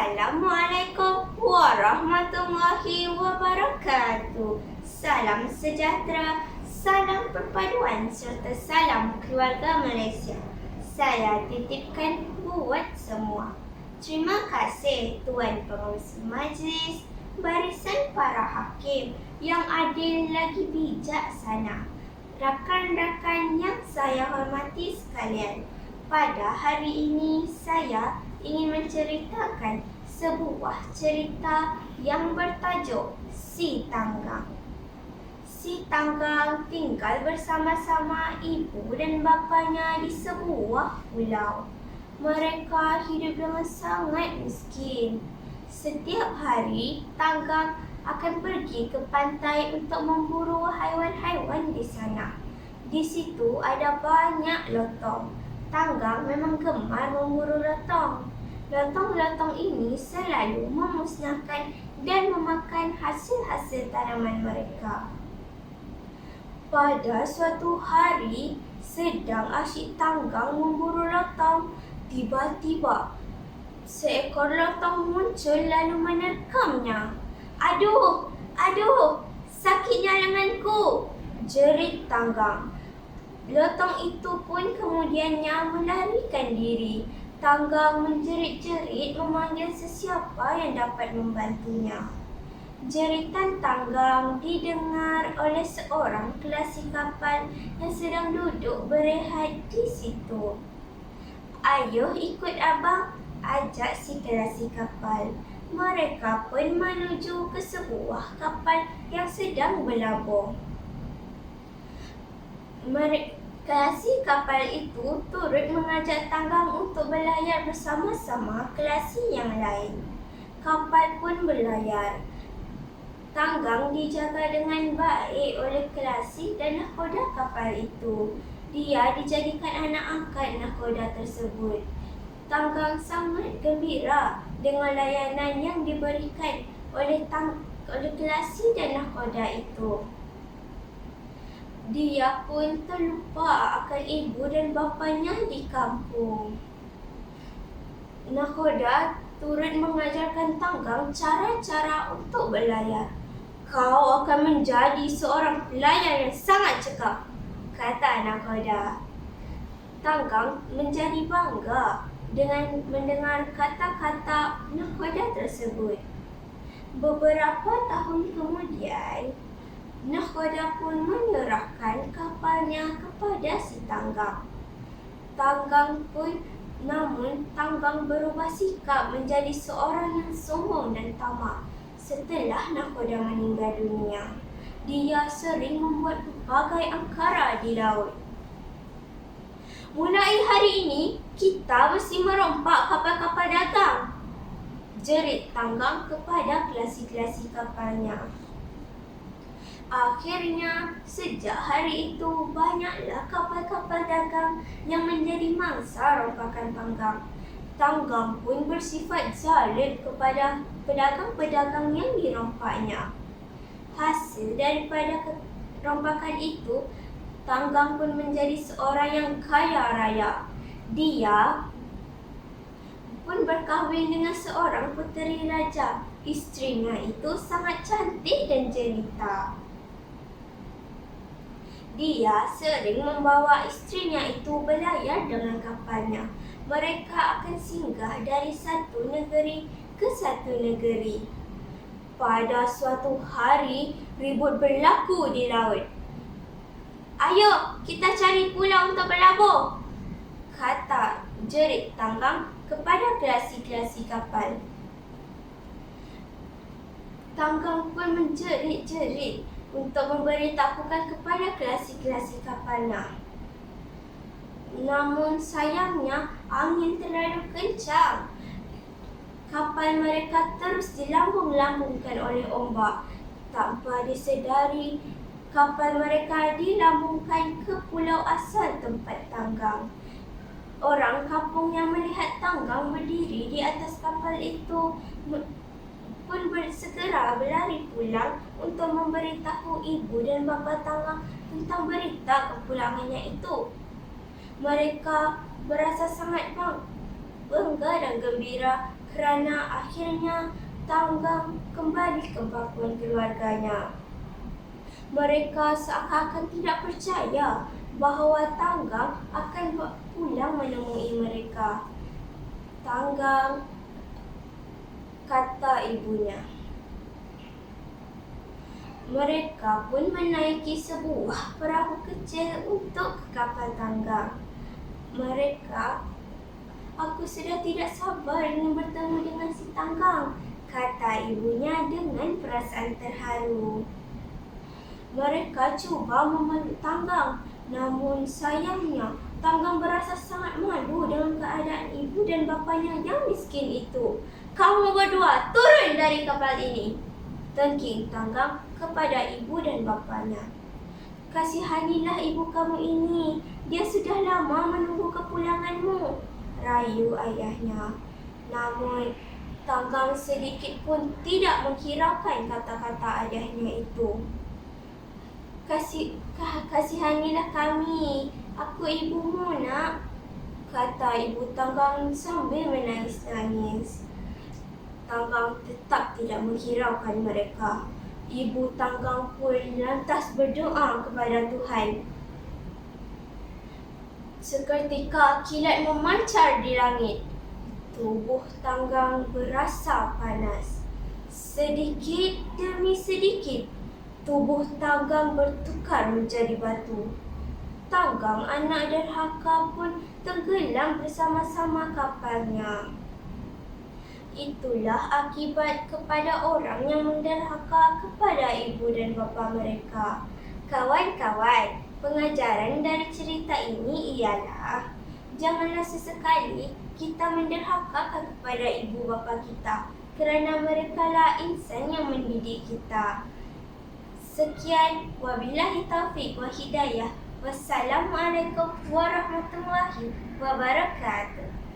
Assalamualaikum warahmatullahi wabarakatuh. Salam sejahtera, salam perpaduan serta salam keluarga Malaysia. Saya titipkan buat semua. Terima kasih Tuan Pengerusi Majlis, barisan para hakim yang adil lagi bijaksana, rakan-rakan yang saya hormati sekalian. Pada hari ini saya ingin menceritakan sebuah cerita yang bertajuk Si Tanggang. Si Tanggang tinggal bersama-sama ibu dan bapanya di sebuah pulau. Mereka hidup dengan sangat miskin. Setiap hari, Tanggang akan pergi ke pantai untuk memburu haiwan-haiwan di sana. Di situ ada banyak lotong. Tanggang memang gemar memburu lotong. Lotong-lotong ini selalu memusnahkan dan memakan hasil-hasil tanaman mereka. Pada suatu hari, sedang asyik Tanggang memburu lotong, tiba-tiba seekor lotong muncul lalu menerkamnya. Aduh, sakitnya lenganku, jerit Tanggang. Lotong itu pun kemudiannya melarikan diri. Tanggang menjerit-jerit memanggil sesiapa yang dapat membantunya. Jeritan Tanggang didengar oleh seorang kelasi kapal yang sedang duduk berehat di situ. Ayuh ikut abang, ajak si kelasi kapal. Mereka pun menuju ke sebuah kapal yang sedang berlabuh. Kelasi kapal itu turut mengajak Tanggang untuk berlayar bersama-sama kelasi yang lain. Kapal pun berlayar. Tanggang dijaga dengan baik oleh kelasi dan nahkoda kapal itu. Dia dijadikan anak angkat nahkoda tersebut. Tanggang sangat gembira dengan layanan yang diberikan oleh kelasi dan nahkoda itu. Dia pun terlupa akan ibu dan bapanya di kampung. Nahkoda turut mengajarkan Tanggang cara-cara untuk berlayar. Kau akan menjadi seorang pelayar yang sangat cekap, kata nahkoda. Tanggang menjadi bangga dengan mendengar kata-kata nahkoda tersebut. Beberapa tahun kemudian, nahkoda pun menyerahkan kapalnya kepada si Tanggang. Namun Tanggang berubah sikap menjadi seorang yang sombong dan tamak. Setelah nahkoda meninggal dunia, dia sering membuat pelbagai angkara di laut. Mulai hari ini, kita mesti merompak kapal-kapal dagang, jerit Tanggang kepada kelasi-kelasi kapalnya. Akhirnya, sejak hari itu, banyaklah kapal-kapal dagang yang menjadi mangsa rompakan Tanggang. Tanggang pun bersifat zalim kepada pedagang-pedagang yang dirompaknya. Hasil daripada rompakan itu, Tanggang pun menjadi seorang yang kaya raya. Dia pun berkahwin dengan seorang puteri raja. Isterinya itu sangat cantik dan jelita. Dia sering membawa isterinya itu berlayar dengan kapalnya. Mereka akan singgah dari satu negeri ke satu negeri. Pada suatu hari, ribut berlaku di laut. Ayo, kita cari pulau untuk berlabuh, kata jerit Tanggang kepada kelasi-kelasi kapal. Tanggang pun menjerit-jerit untuk memberitahukan kepada kelasi-kelasi kapalnya. Namun sayangnya angin terlalu kencang. Kapal mereka terus dilambung-lambungkan oleh ombak. Tanpa disedari, kapal mereka dilambungkan ke pulau asal tempat Tanggang. Orang kampung yang melihat Tanggang berdiri di atas kapal itu pun segera berlari pulang untuk memberitahu ibu dan bapa Tanggang tentang berita kepulangannya itu. Mereka berasa sangat bangga dan gembira kerana akhirnya Tanggang kembali ke pangkuan keluarganya. Mereka seakan-akan tidak percaya bahawa Tanggang akan pulang menemui mereka. Tanggang, kata ibunya. Mereka pun menaiki sebuah perahu kecil untuk ke kapal Tanggang. Aku sudah tidak sabar ingin bertemu dengan si Tanggang, kata ibunya dengan perasaan terharu. Mereka cuba memeluk Tanggang, namun sayangnya Tanggang berasa sangat malu dengan keadaan ibu dan bapanya yang miskin itu. Kamu berdua turun dari kapal ini, tengking Tanggang kepada ibu dan bapanya. Kasihanilah ibu kamu ini, dia sudah lama menunggu kepulanganmu, rayu ayahnya. Namun Tanggang sedikit pun tidak menghiraukan kata-kata ayahnya itu. Kasihanilah kami, aku ibumu nak, kata ibu Tanggang sambil menangis-nangis. Tanggang tetap tidak menghiraukan mereka. Ibu Tanggang pun lantas berdoa kepada Tuhan. Seketika kilat memancar di langit. Tubuh Tanggang berasa panas. Sedikit demi sedikit, tubuh Tanggang bertukar menjadi batu. Tanggang anak derhaka pun tenggelam bersama-sama kapalnya. Itulah akibat kepada orang yang menderhaka kepada ibu dan bapa mereka. Kawan-kawan, pengajaran dari cerita ini ialah janganlah sesekali kita menderhaka kepada ibu bapa kita, kerana merekalah insan yang mendidik kita. Sekian, wabillahi taufiq wa hidayah. Wassalamualaikum warahmatullahi wabarakatuh.